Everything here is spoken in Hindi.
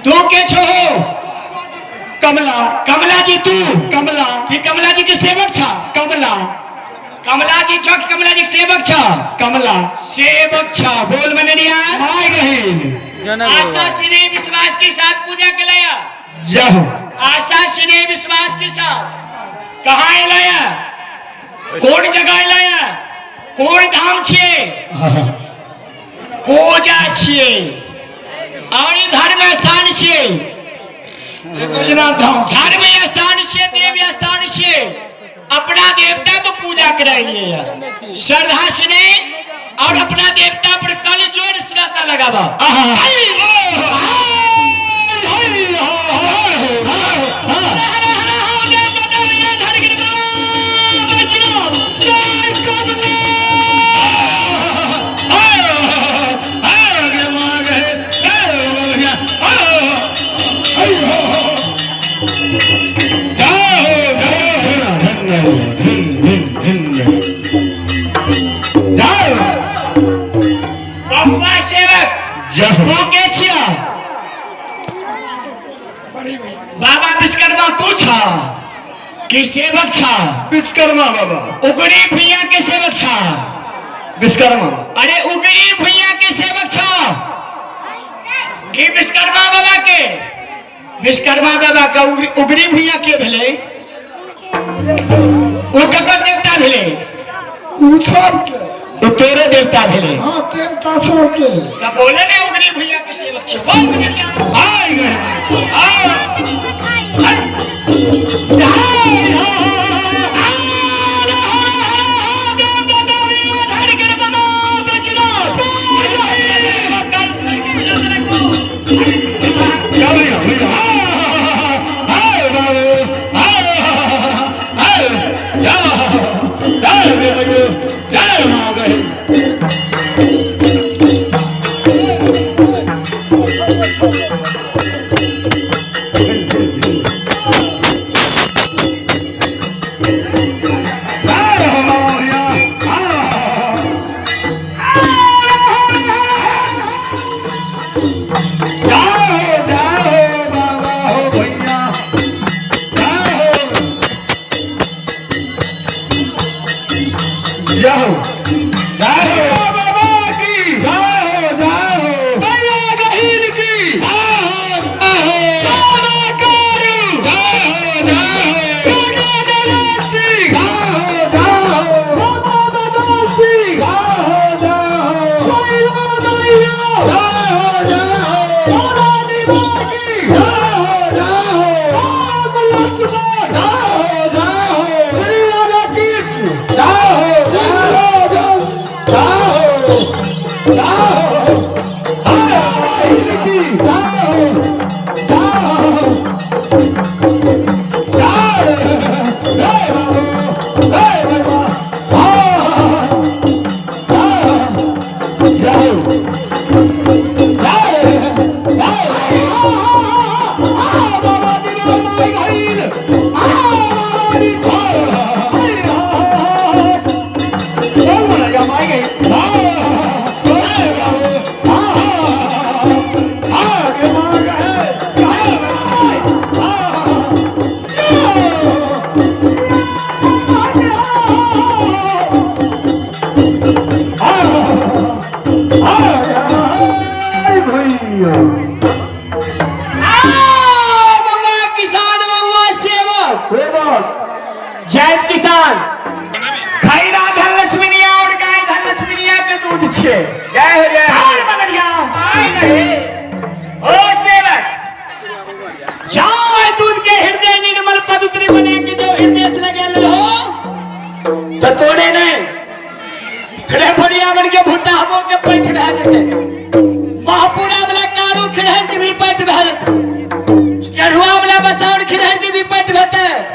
तू के छो? कमला कमला जी तू कमला कि कमला जी के सेवक छा? कमला कमला जी छो कि कमला जी के सेवक छा? कमला सेवक छा। बोल मनरिया माय गहिन आशा स्नेह विश्वास के साथ पूजा के लाया। जाओ आशा स्नेह विश्वास के साथ कहाँ लाया? कोन जगह लाया? कोन धाम छे? कोजा छे और धर्म स्थान छे। धर्म स्थान छे, देव स्थान छे। अपना देवता को पूजा कराइए श्रद्धा से और अपना देवता पर कल जोर सुनाता लगावा। बबुआ सेवक के छिया? बाबा विश्वकर्मा तू छा कि सेवक छा? विश्वकर्मा बाबा उगरी भैया के सेवक छा? विश्वकर्मा। अरे उगरी भैया के सेवक छा कि विश्वकर्मा बाबा के? विश्वकर्मा बाबा का उगरी भैया के भेले? वो ककर देवता भेले? वो तेरे देवता भेले। हाँ देवता सब के तब बोले ने उगरी भैया के सेवक छे। बोल मनरिया आय जय किसान खैरा धनलक्ष्मीनिया और गाय धनलक्ष्मीनिया के दूध छे। जय हो जय हो मनरिया आए रहे ओ सेवक जाओ दूध के हृदय निर्मल पवित्र बने के जो हृदय से लगे हो तो तोड़े नहीं खड़े फड़िया बन के भुट्टा हमो के पैठ रह जते महापुरा वाला कारू खिड़हर के भी पैठ रह जते चढ़ुआ वाला बसाउन खिड़हर के भी पैठ रहते